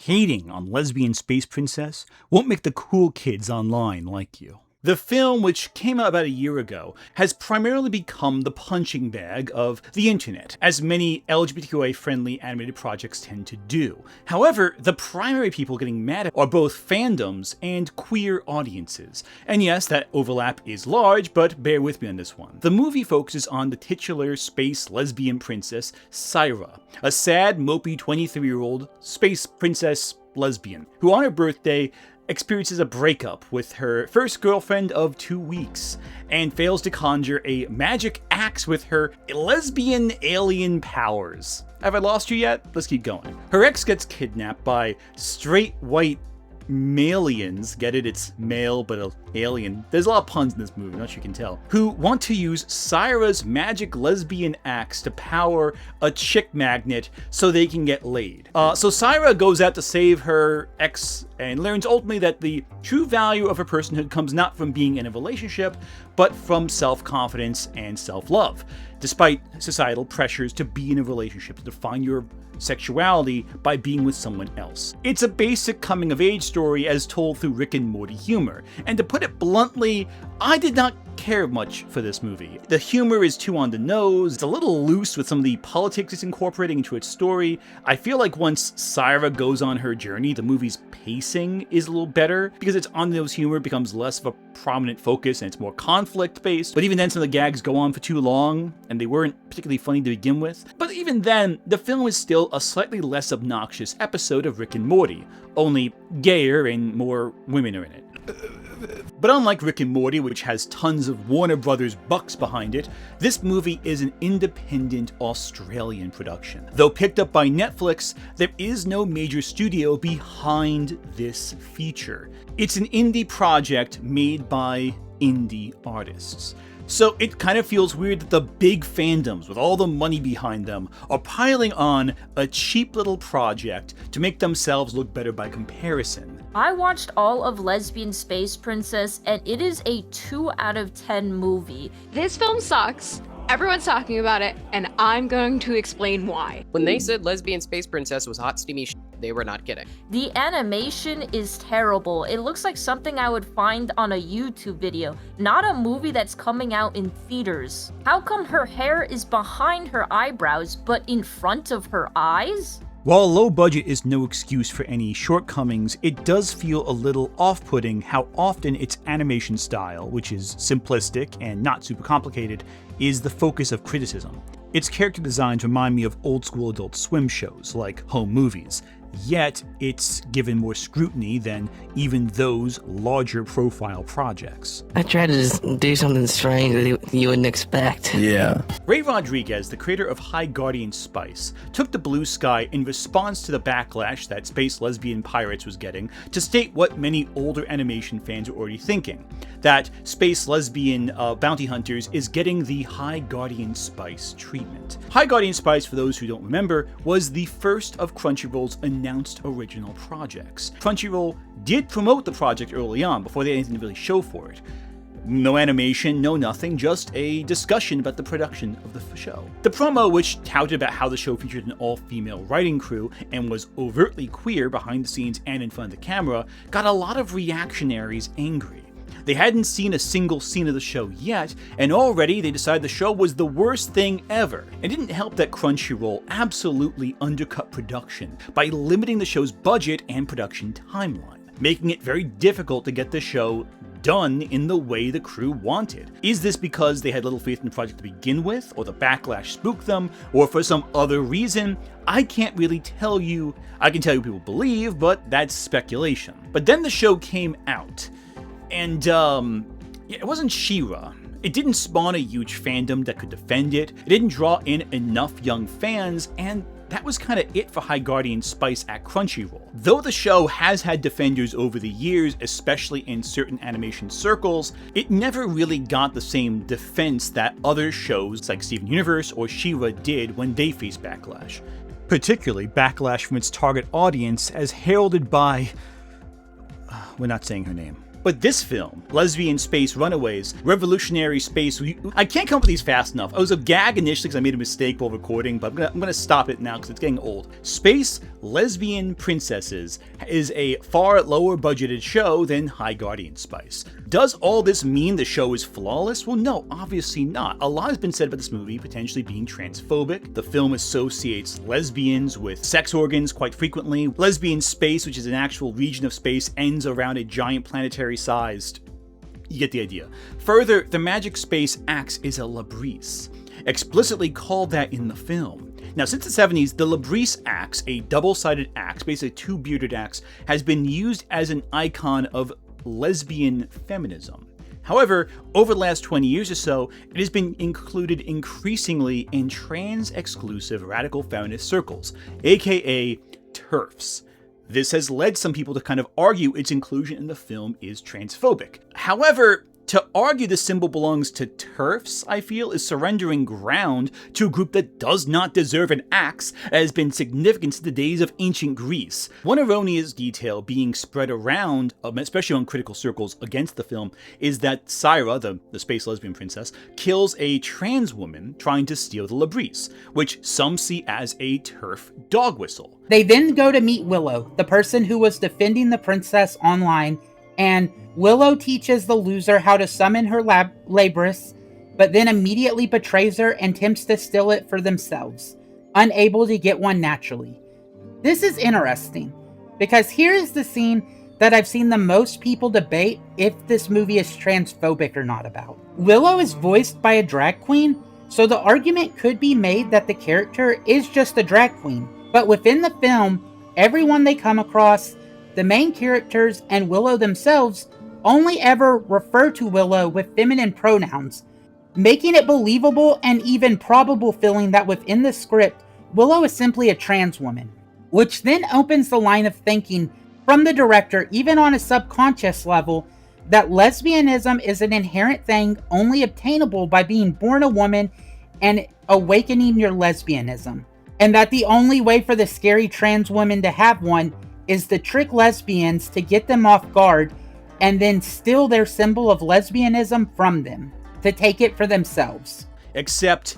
hating on Lesbian Space Princess won't make the cool kids online like you. The film, which came out about a year ago, has primarily become the punching bag of the internet, as many LGBTQIA-friendly animated projects tend to do. However, the primary people getting mad at are both fandoms and queer audiences. And yes, that overlap is large, but bear with me on this one. The movie focuses on the titular space lesbian princess, Syra, a sad, mopey 23-year-old space princess lesbian, who on her birthday experiences a breakup with her first girlfriend of 2 weeks, and fails to conjure a magic axe with her lesbian alien powers. Have I lost you yet? Let's keep going. Her ex gets kidnapped by straight white malians, get it? It's male but an alien. There's a lot of puns in this movie, I'm not sure you can tell. Who want to use Syra's magic lesbian axe to power a chick magnet so they can get laid. So Syra goes out to save her ex and learns ultimately that the true value of her personhood comes not from being in a relationship, but from self-confidence and self-love, despite societal pressures to be in a relationship, to define your sexuality by being with someone else. It's a basic coming-of-age story as told through Rick and Morty humor, and to put it bluntly, I did not care much for this movie. The humor is too on the nose, it's a little loose with some of the politics it's incorporating into its story. I feel like once Syra goes on her journey, the movie's pacing is a little better, because its on-the-nose humor becomes less of a prominent focus and it's more conflict-based, but even then some of the gags go on for too long, and they weren't particularly funny to begin with. But even then, the film is still a slightly less obnoxious episode of Rick and Morty, only gayer and more women are in it. But unlike Rick and Morty, which has tons of Warner Brothers bucks behind it, this movie is an independent Australian production. Though picked up by Netflix, there is no major studio behind this feature. It's an indie project made by indie artists. So it kind of feels weird that the big fandoms with all the money behind them are piling on a cheap little project to make themselves look better by comparison. I watched all of Lesbian Space Princess and it is a 2 out of 10 movie. This film sucks. Everyone's talking about it, and I'm going to explain why. When they said Lesbian Space Princess was hot, steamy shit, they were not kidding. The animation is terrible. It looks like something I would find on a YouTube video, not a movie that's coming out in theaters. How come her hair is behind her eyebrows, but in front of her eyes? While low budget is no excuse for any shortcomings, it does feel a little off-putting how often its animation style, which is simplistic and not super complicated, is the focus of criticism. Its character designs remind me of old-school Adult Swim shows, like home movies, yet it's given more scrutiny than even those larger profile projects. I tried to just do something strange that you wouldn't expect. Yeah. Ray Rodriguez, the creator of High Guardian Spice, took the blue sky in response to the backlash that Space Lesbian Pirates was getting to state what many older animation fans are already thinking, that Space Lesbian Bounty Hunters is getting the High Guardian Spice treatment. High Guardian Spice, for those who don't remember, was the first of Crunchyroll's announced original projects. Crunchyroll did promote the project early on, before they had anything to really show for it. No animation, no nothing, just a discussion about the production of the show. The promo, which touted about how the show featured an all-female writing crew and was overtly queer behind the scenes and in front of the camera, got a lot of reactionaries angry. They hadn't seen a single scene of the show yet, and already they decided the show was the worst thing ever. It didn't help that Crunchyroll absolutely undercut production by limiting the show's budget and production timeline, making it very difficult to get the show done in the way the crew wanted. Is this because they had little faith in the project to begin with, or the backlash spooked them, or for some other reason? I can't really tell you. I can tell you people believe, but that's speculation. But then the show came out. And, it wasn't She-Ra. It didn't spawn a huge fandom that could defend it, it didn't draw in enough young fans, and that was kinda it for High Guardian Spice at Crunchyroll. Though the show has had defenders over the years, especially in certain animation circles, it never really got the same defense that other shows like Steven Universe or She-Ra did when they faced backlash. Particularly backlash from its target audience as heralded by... we're not saying her name. But this film, Lesbian Space Runaways, Revolutionary Space... I can't come up with these fast enough. I was a gag initially because I made a mistake while recording, but I'm gonna stop it now because it's getting old. Space Lesbian Princesses is a far lower budgeted show than High Guardian Spice. Does all this mean the show is flawless? Well, no, obviously not. A lot has been said about this movie potentially being transphobic. The film associates lesbians with sex organs quite frequently. Lesbian Space, which is an actual region of space, ends around a giant planetary-sized... You get the idea. Further, the magic space axe is a labrise, explicitly called that in the film. Now, since the 70s, the labrise axe, a double-sided axe, basically a two-bearded axe, has been used as an icon of lesbian feminism. However, over the last 20 years or so, it has been included increasingly in trans-exclusive radical feminist circles, aka TERFs. This has led some people to kind of argue its inclusion in the film is transphobic. However, to argue the symbol belongs to TERFs, I feel, is surrendering ground to a group that does not deserve an axe that has been significant since the days of ancient Greece. One erroneous detail being spread around, especially on critical circles against the film, is that Syra, the space lesbian princess, kills a trans woman trying to steal the labrise, which some see as a TERF dog whistle. They then go to meet Willow, the person who was defending the princess online, and Willow teaches the loser how to summon her labris, but then immediately betrays her and attempts to steal it for themselves, unable to get one naturally. This is interesting, because here is the scene that I've seen the most people debate if this movie is transphobic or not about. Willow is voiced by a drag queen, so the argument could be made that the character is just a drag queen. But within the film, everyone they come across, the main characters and Willow themselves, only ever refer to Willow with feminine pronouns, making it believable and even probable feeling that within the script, Willow is simply a trans woman. Which then opens the line of thinking from the director, even on a subconscious level, that lesbianism is an inherent thing only obtainable by being born a woman and awakening your lesbianism. And that the only way for the scary trans woman to have one is to trick lesbians to get them off guard and then steal their symbol of lesbianism from them, to take it for themselves. Except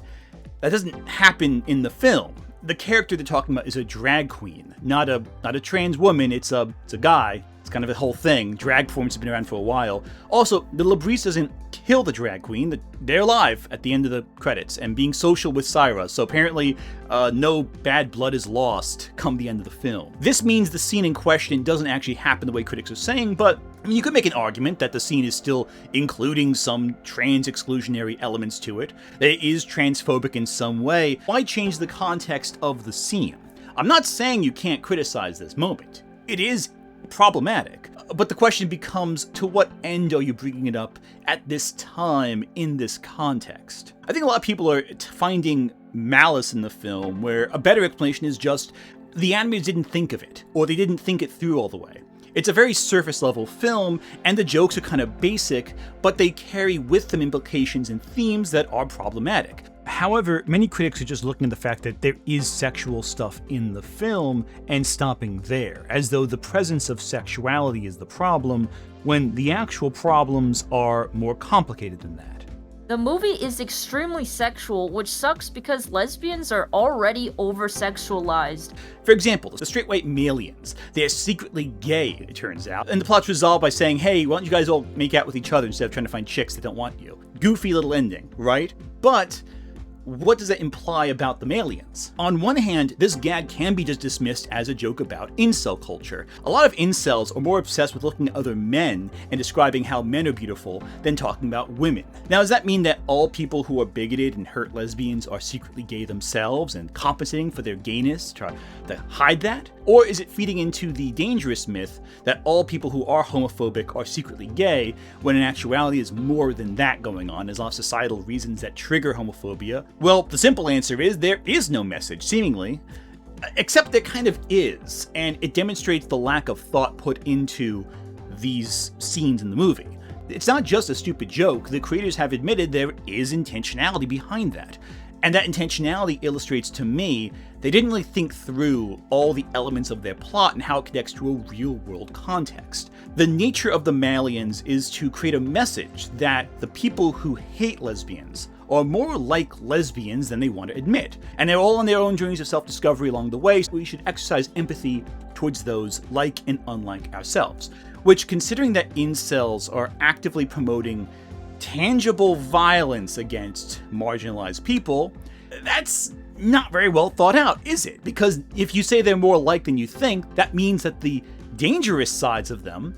that doesn't happen in the film. The character they're talking about is a drag queen, not a trans woman, it's a guy. It's kind of a whole thing. Drag forms have been around for a while. Also, the labrise doesn't kill the drag queen. They're alive at the end of the credits and being social with Syra, so apparently no bad blood is lost come the end of the film. This means the scene in question doesn't actually happen the way critics are saying, but I mean, you could make an argument that the scene is still including some trans-exclusionary elements to it, that it is transphobic in some way. Why change the context of the scene? I'm not saying you can't criticize this moment. It is problematic, but the question becomes, to what end are you bringing it up at this time in this context? I think a lot of people are finding malice in the film, where a better explanation is just the animators didn't think of it, or they didn't think it through all the way. It's a very surface level film, and the jokes are kind of basic, but they carry with them implications and themes that are problematic. However, many critics are just looking at the fact that there is sexual stuff in the film and stopping there, as though the presence of sexuality is the problem, when the actual problems are more complicated than that. The movie is extremely sexual, which sucks because lesbians are already over-sexualized. For example, the straight white Malians, they're secretly gay, it turns out, and the plot's resolved by saying, hey, why don't you guys all make out with each other instead of trying to find chicks that don't want you? Goofy little ending, right? But what does that imply about the Malians? On one hand, this gag can be just dismissed as a joke about incel culture. A lot of incels are more obsessed with looking at other men and describing how men are beautiful than talking about women. Now, does that mean that all people who are bigoted and hurt lesbians are secretly gay themselves and compensating for their gayness to hide that? Or is it feeding into the dangerous myth that all people who are homophobic are secretly gay, when in actuality there's more than that going on? There's a lot of societal reasons that trigger homophobia. Well, the simple answer is there is no message, seemingly. Except there kind of is, and it demonstrates the lack of thought put into these scenes in the movie. It's not just a stupid joke, the creators have admitted there is intentionality behind that. And that intentionality illustrates to me they didn't really think through all the elements of their plot and how it connects to a real-world context. The nature of the Malians is to create a message that the people who hate lesbians are more like lesbians than they want to admit, and they're all on their own journeys of self-discovery along the way, so we should exercise empathy towards those like and unlike ourselves. Which, considering that incels are actively promoting tangible violence against marginalized people, that's not very well thought out, is it? Because if you say they're more alike than you think, that means that the dangerous sides of them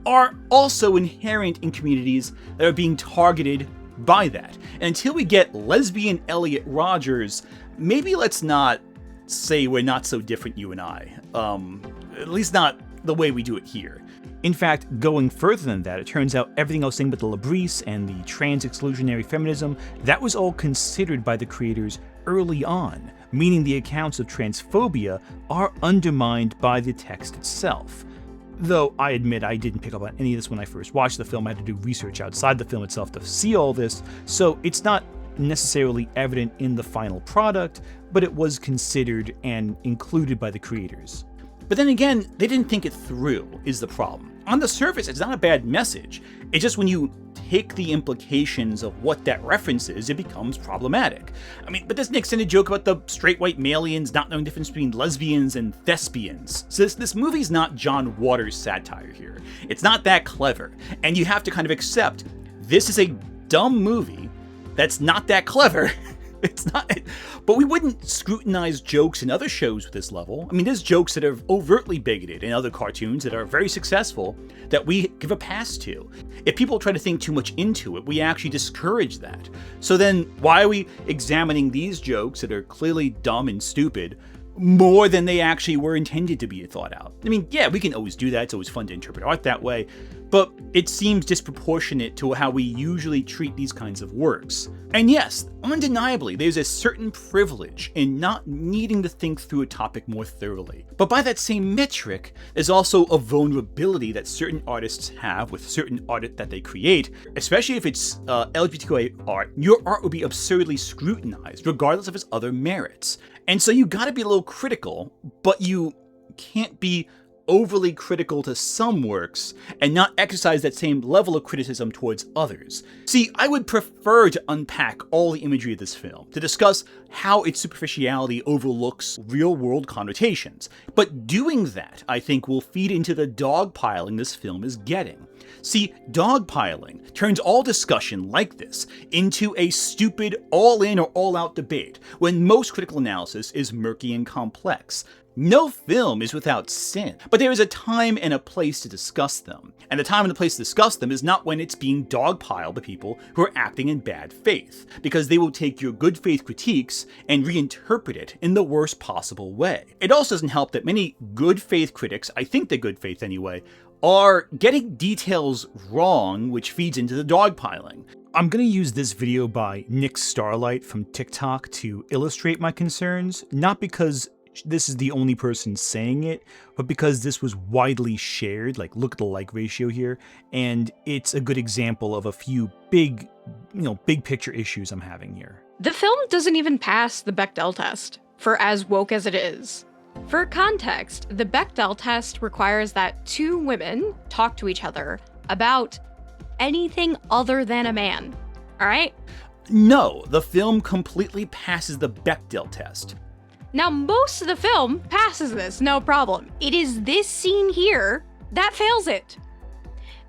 are also inherent in communities that are being targeted by that. And until we get lesbian Elliot Rogers, maybe let's not say we're not so different, you and I. At least not the way we do it here. In fact, going further than that, it turns out everything I was saying about the Labrise and the trans-exclusionary feminism, that was all considered by the creators early on, meaning the accounts of transphobia are undermined by the text itself. Though I admit I didn't pick up on any of this when I first watched the film. I had to do research outside the film itself to see all this, so it's not necessarily evident in the final product, but it was considered and included by the creators. But then again, they didn't think it through, is the problem. On the surface, it's not a bad message. It's just when you take the implications of what that reference is, it becomes problematic. I mean, but there's an extended joke about the straight white Malians not knowing the difference between lesbians and thespians. So this movie's not John Waters' satire here. It's not that clever. And you have to kind of accept this is a dumb movie that's not that clever. It's not, but we wouldn't scrutinize jokes in other shows with this level. I mean, there's jokes that are overtly bigoted in other cartoons that are very successful that we give a pass to. If people try to think too much into it, we actually discourage that. So then why are we examining these jokes that are clearly dumb and stupid more than they actually were intended to be thought out? I mean, yeah, we can always do that. It's always fun to interpret art that way, but it seems disproportionate to how we usually treat these kinds of works. And yes, undeniably, there's a certain privilege in not needing to think through a topic more thoroughly. But by that same metric, there's also a vulnerability that certain artists have with certain art that they create, especially if it's LGBTQIA art. Your art would be absurdly scrutinized, regardless of its other merits. And so you gotta be a little critical, but you can't be overly critical to some works and not exercise that same level of criticism towards others. See, I would prefer to unpack all the imagery of this film, to discuss how its superficiality overlooks real-world connotations. But doing that, I think, will feed into the dogpiling this film is getting. See, dogpiling turns all discussion like this into a stupid all-in or all-out debate, when most critical analysis is murky and complex. No film is without sin, but there is a time and a place to discuss them. And the time and the place to discuss them is not when it's being dogpiled by people who are acting in bad faith, because they will take your good faith critiques and reinterpret it in the worst possible way. It also doesn't help that many good faith critics, I think they're good faith anyway, are getting details wrong, which feeds into the dogpiling. I'm going to use this video by Nick Starlight from TikTok to illustrate my concerns, not because this is the only person saying it, but because this was widely shared. Like, look at the like ratio here, and it's a good example of a few big picture issues I'm having here. The film doesn't even pass the Bechdel test, for as woke as it is. For context, the Bechdel test requires that two women talk to each other about anything other than a man, alright? No, the film completely passes the Bechdel test. Now, most of the film passes this, no problem. It is this scene here that fails it.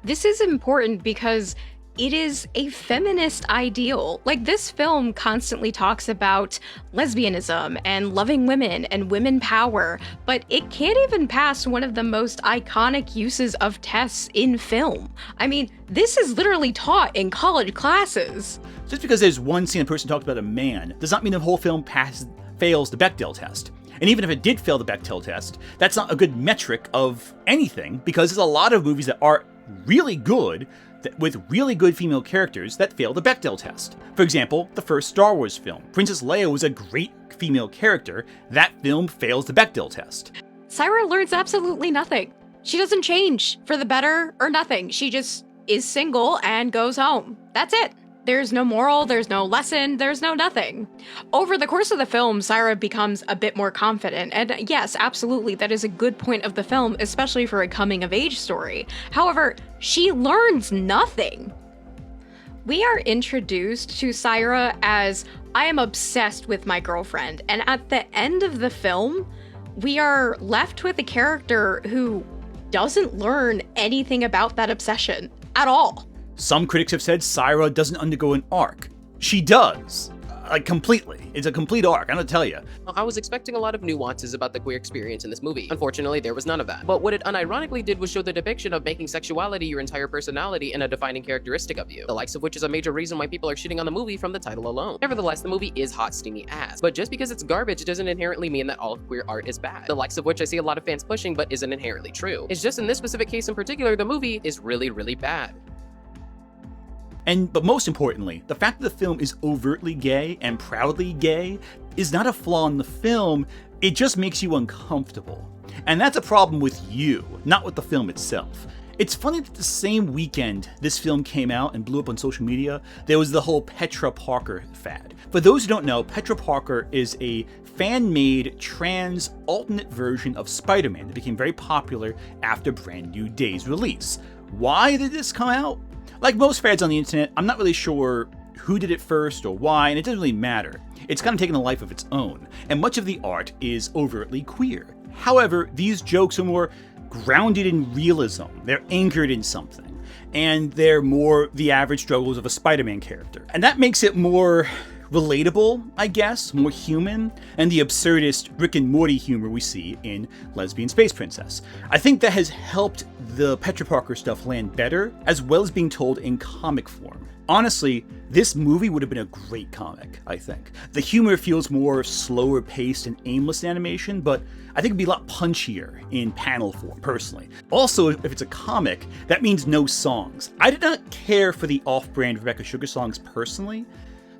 This is important because it is a feminist ideal. Like, this film constantly talks about lesbianism and loving women and women power, but it can't even pass one of the most iconic uses of tests in film. I mean, this is literally taught in college classes. Just because there's one scene a person talked about a man does not mean the whole film fails the Bechdel test. And even if it did fail the Bechdel test, that's not a good metric of anything, because there's a lot of movies that are really good, with really good female characters, that fail the Bechdel test. For example, the first Star Wars film. Princess Leia was a great female character. That film fails the Bechdel test. Syra learns absolutely nothing. She doesn't change for the better or nothing. She just is single and goes home. That's it. There's no moral, there's no lesson, there's no nothing. Over the course of the film, Syra becomes a bit more confident, and yes, absolutely, that is a good point of the film, especially for a coming-of-age story. However, she learns nothing. We are introduced to Syra as, I am obsessed with my girlfriend, and at the end of the film, we are left with a character who doesn't learn anything about that obsession at all. Some critics have said Syra doesn't undergo an arc. She does. Like, completely. It's a complete arc, I'm gonna tell you. I was expecting a lot of nuances about the queer experience in this movie. Unfortunately, there was none of that. But what it unironically did was show the depiction of making sexuality your entire personality and a defining characteristic of you, the likes of which is a major reason why people are shitting on the movie from the title alone. Nevertheless, the movie is hot, steamy ass. But just because it's garbage doesn't inherently mean that all of queer art is bad, the likes of which I see a lot of fans pushing but isn't inherently true. It's just in this specific case in particular, the movie is really, really bad. But most importantly, the fact that the film is overtly gay and proudly gay is not a flaw in the film, it just makes you uncomfortable. And that's a problem with you, not with the film itself. It's funny that the same weekend this film came out and blew up on social media, there was the whole Petra Parker fad. For those who don't know, Petra Parker is a fan-made trans alternate version of Spider-Man that became very popular after Brand New Day's release. Why did this come out? Like most fads on the internet, I'm not really sure who did it first or why, and it doesn't really matter. It's kind of taken a life of its own, and much of the art is overtly queer. However, these jokes are more grounded in realism, they're anchored in something, and they're more the average struggles of a Spider-Man character. And that makes it more relatable, I guess, more human, and the absurdist Rick and Morty humor we see in Lesbian Space Princess. I think that has helped the Petra Parker stuff land better, as well as being told in comic form. Honestly, this movie would have been a great comic, I think. The humor feels more slower paced and aimless in animation, but I think it'd be a lot punchier in panel form, personally. Also, if it's a comic, that means no songs. I did not care for the off-brand Rebecca Sugar songs personally,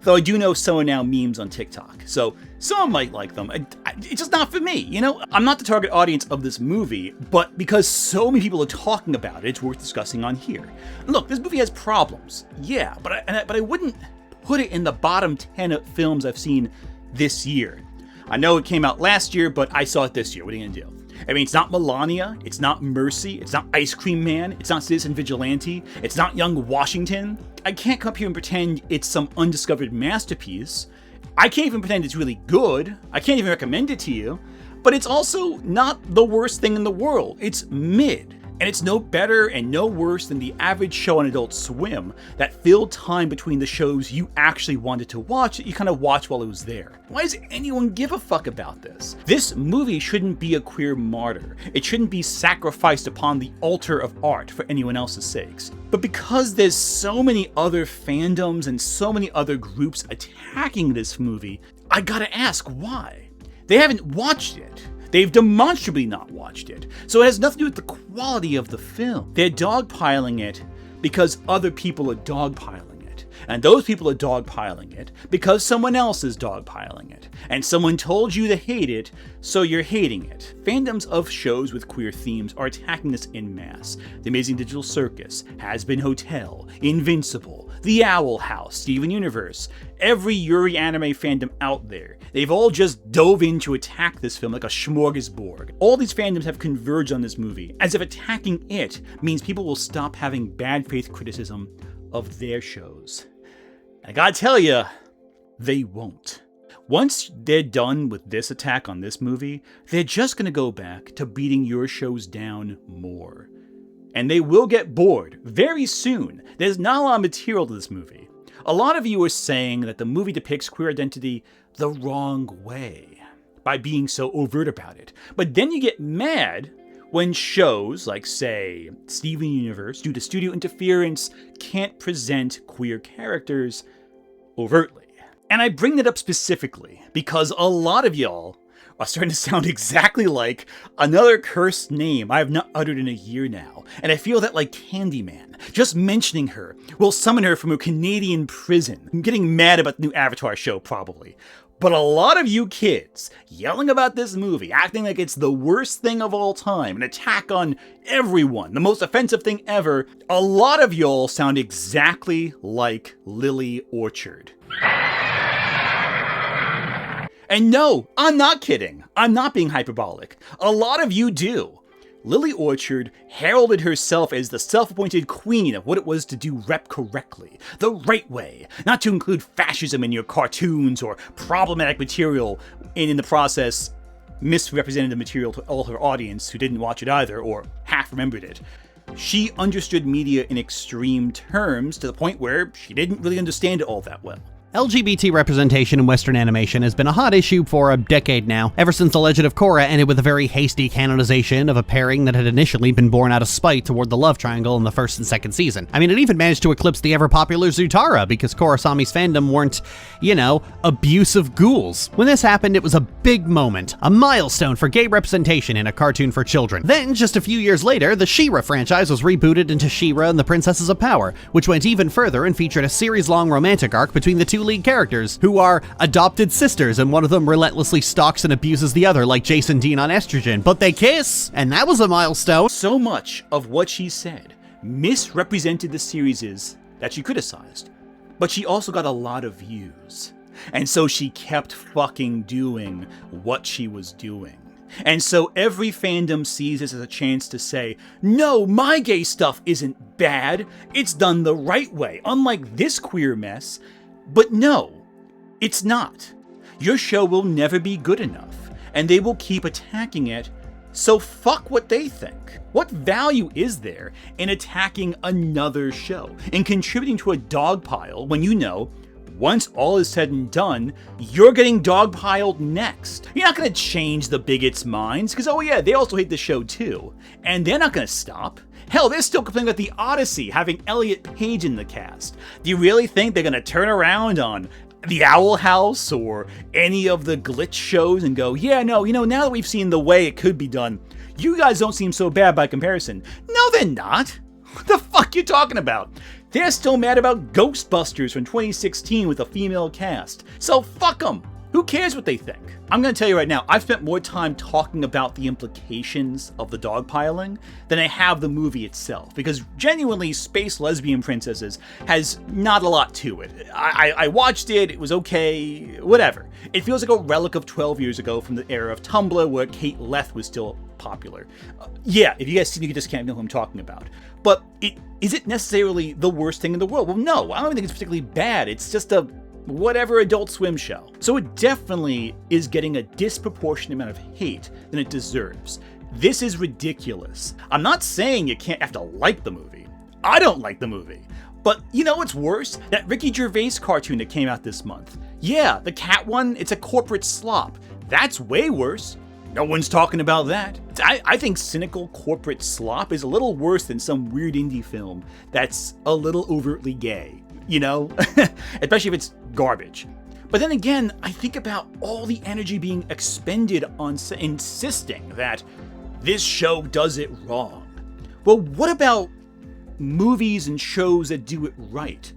though I do know someone now memes on TikTok, so someone might like them. It's just not for me, you know? I'm not the target audience of this movie, but because so many people are talking about it, it's worth discussing on here. Look, this movie has problems, yeah, but I wouldn't put it in the bottom 10 of films I've seen this year. I know it came out last year, but I saw it this year. What are you gonna do? I mean, it's not Melania, it's not Mercy, it's not Ice Cream Man, it's not Citizen Vigilante, it's not Young Washington. I can't come up here and pretend it's some undiscovered masterpiece. I can't even pretend it's really good. I can't even recommend it to you. But it's also not the worst thing in the world. It's mid. And it's no better and no worse than the average show on Adult Swim that filled time between the shows you actually wanted to watch that you kind of watched while it was there. Why does anyone give a fuck about this? This movie shouldn't be a queer martyr. It shouldn't be sacrificed upon the altar of art for anyone else's sakes. But because there's so many other fandoms and so many other groups attacking this movie, I gotta ask why. They haven't watched it. They've demonstrably not watched it, so it has nothing to do with the quality of the film. They're dogpiling it because other people are dogpiling it, and those people are dogpiling it because someone else is dogpiling it, and someone told you to hate it, so you're hating it. Fandoms of shows with queer themes are attacking this en masse. The Amazing Digital Circus, Has Been Hotel, Invincible, The Owl House, Steven Universe, every Yuri anime fandom out there. They've all just dove in to attack this film like a smorgasbord. All these fandoms have converged on this movie, as if attacking it means people will stop having bad faith criticism of their shows. I gotta tell you, they won't. Once they're done with this attack on this movie, they're just gonna go back to beating your shows down more. And they will get bored very soon. There's not a lot of material to this movie. A lot of you are saying that the movie depicts queer identity the wrong way by being so overt about it. But then you get mad when shows like, say, Steven Universe, due to studio interference, can't present queer characters overtly. And I bring that up specifically because a lot of y'all are starting to sound exactly like another cursed name I have not uttered in a year now. And I feel that like Candyman, just mentioning her will summon her from a Canadian prison. I'm getting mad about the new Avatar show, probably. But a lot of you kids yelling about this movie, acting like it's the worst thing of all time, an attack on everyone, the most offensive thing ever, a lot of y'all sound exactly like Lily Orchard. And no, I'm not kidding. I'm not being hyperbolic. A lot of you do. Lily Orchard heralded herself as the self-appointed queen of what it was to do rep correctly, the right way, not to include fascism in your cartoons or problematic material, and in the process, misrepresented the material to all her audience who didn't watch it either or half remembered it. She understood media in extreme terms to the point where she didn't really understand it all that well. LGBT representation in Western animation has been a hot issue for a decade now, ever since The Legend of Korra ended with a very hasty canonization of a pairing that had initially been born out of spite toward the love triangle in the first and second season. I mean, it even managed to eclipse the ever-popular Zutara because Korrasami's fandom weren't, abusive ghouls. When this happened, it was a big moment, a milestone for gay representation in a cartoon for children. Then, just a few years later, the She-Ra franchise was rebooted into She-Ra and the Princesses of Power, which went even further and featured a series-long romantic arc between the two lead characters, who are adopted sisters, and one of them relentlessly stalks and abuses the other like Jason Dean on estrogen, but they kiss, and that was a milestone. So much of what she said misrepresented the series that she criticized, but she also got a lot of views, and so she kept fucking doing what she was doing. And so every fandom sees this as a chance to say, no, my gay stuff isn't bad, it's done the right way, unlike this queer mess. But no, it's not. Your show will never be good enough, and they will keep attacking it, so fuck what they think. What value is there in attacking another show, in contributing to a dogpile when you know, once all is said and done, you're getting dogpiled next? You're not gonna change the bigots' minds, because oh yeah, they also hate the show too, and they're not gonna stop. Hell, they're still complaining about The Odyssey having Elliot Page in the cast. Do you really think they're gonna turn around on The Owl House or any of the Glitch shows and go, yeah, no, now that we've seen the way it could be done, you guys don't seem so bad by comparison? No, they're not. What the fuck are you talking about? They're still mad about Ghostbusters from 2016 with a female cast. So fuck them. Who cares what they think? I'm gonna tell you right now, I've spent more time talking about the implications of the dogpiling than I have the movie itself, because genuinely, Space Lesbian Princesses has not a lot to it. I watched it, it was okay, whatever. It feels like a relic of 12 years ago from the era of Tumblr where Kate Leth was still popular. Yeah, if you guys see, you just can't know who I'm talking about. But is it necessarily the worst thing in the world? Well, no, I don't think it's particularly bad. It's just a whatever Adult Swim show. So it definitely is getting a disproportionate amount of hate than it deserves. This is ridiculous. I'm not saying you can't have to like the movie. I don't like the movie. But you know what's worse? That Ricky Gervais cartoon that came out this month. Yeah, the cat one, it's a corporate slop. That's way worse. No one's talking about that. I think cynical corporate slop is a little worse than some weird indie film that's a little overtly gay. Especially if it's garbage. But then again, I think about all the energy being expended on insisting that this show does it wrong. Well, what about movies and shows that do it right?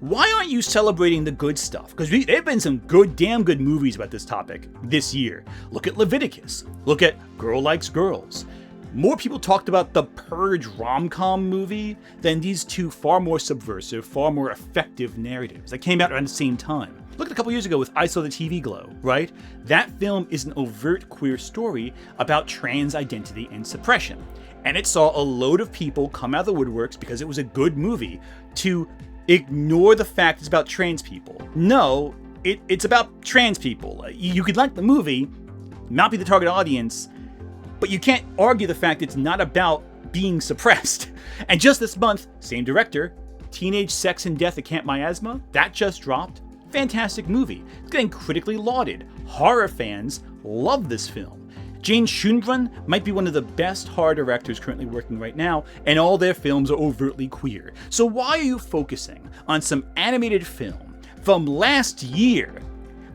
Why aren't you celebrating the good stuff? Because there have been some damn good movies about this topic this year. Look at Leviticus. Look at Girl Likes Girls. More people talked about the Purge rom-com movie than these two far more subversive, far more effective narratives that came out around the same time. Look at a couple years ago with I Saw the TV Glow, right? That film is an overt queer story about trans identity and suppression. And it saw a load of people come out of the woodworks because it was a good movie to ignore the fact it's about trans people. No, it's about trans people. You could like the movie, not be the target audience, but you can't argue the fact it's not about being suppressed. And just this month, same director, Teenage Sex and Death at Camp Miasma, that just dropped. Fantastic movie. It's getting critically lauded. Horror fans love this film. Jane Schoenbrunn might be one of the best horror directors currently working right now, and all their films are overtly queer. So why are you focusing on some animated film from last year,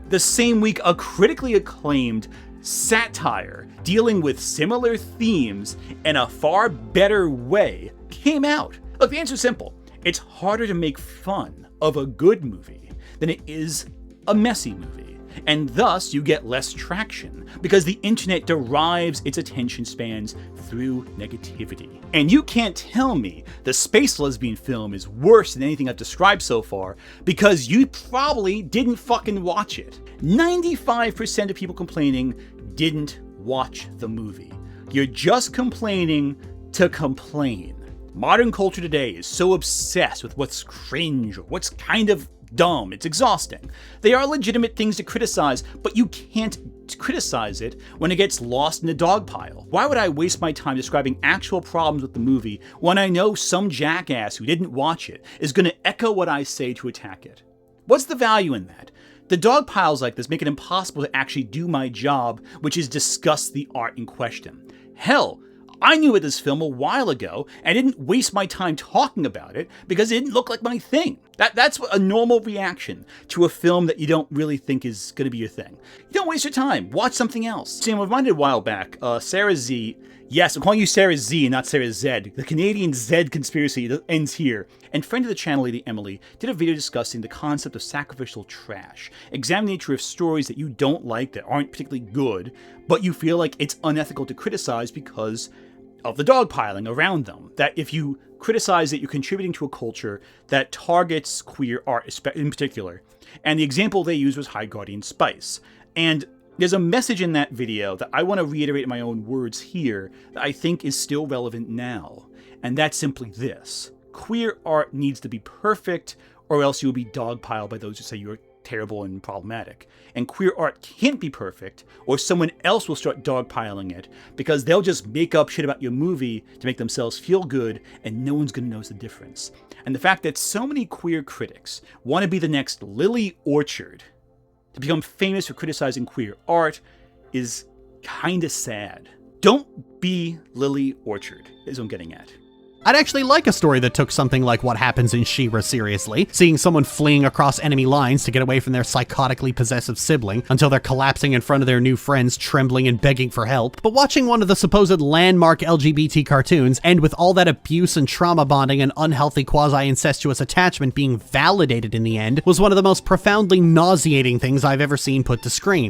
the same week a critically acclaimed satire dealing with similar themes in a far better way came out? Look, the answer's simple. It's harder to make fun of a good movie than it is a messy movie. and thus you get less traction, because the internet derives its attention spans through negativity. And you can't tell me the space lesbian film is worse than anything I've described so far, because you probably didn't fucking watch it. 95% of people complaining didn't watch the movie. You're just complaining to complain. Modern culture today is so obsessed with what's cringe or what's kind of dumb, it's exhausting. They are legitimate things to criticize, but you can't criticize it when it gets lost in the dog pile. Why would I waste my time describing actual problems with the movie when I know some jackass who didn't watch it is going to echo what I say to attack it? What's the value in that? The dog piles like this make it impossible to actually do my job, which is discuss the art in question. Hell, I knew of this film a while ago and didn't waste my time talking about it because it didn't look like my thing. That's a normal reaction to a film that you don't really think is going to be your thing. You don't waste your time. Watch something else. See, I'm reminded a while back, Sarah Z, yes, I'm calling you Sarah Z and not Sarah Z. The Canadian Z conspiracy ends here. And friend of the channel, Lady Emily, did a video discussing the concept of sacrificial trash, examining the nature of stories that you don't like, that aren't particularly good, but you feel like it's unethical to criticize because of the dogpiling around them. That if you criticize it, you're contributing to a culture that targets queer art in particular. And the example they used was High Guardian Spice. And there's a message in that video that I want to reiterate in my own words here that I think is still relevant now. And that's simply this. Queer art needs to be perfect, or else you'll be dogpiled by those who say you're terrible and problematic. And queer art can't be perfect, or someone else will start dogpiling it, because they'll just make up shit about your movie to make themselves feel good, and no one's gonna notice the difference. And the fact that so many queer critics want to be the next Lily Orchard, to become famous for criticizing queer art, is kinda sad. Don't be Lily Orchard, is what I'm getting at. I'd actually like a story that took something like what happens in She-Ra seriously, seeing someone fleeing across enemy lines to get away from their psychotically possessive sibling until they're collapsing in front of their new friends, trembling and begging for help. But watching one of the supposed landmark LGBT cartoons end with all that abuse and trauma bonding and unhealthy quasi-incestuous attachment being validated in the end was one of the most profoundly nauseating things I've ever seen put to screen.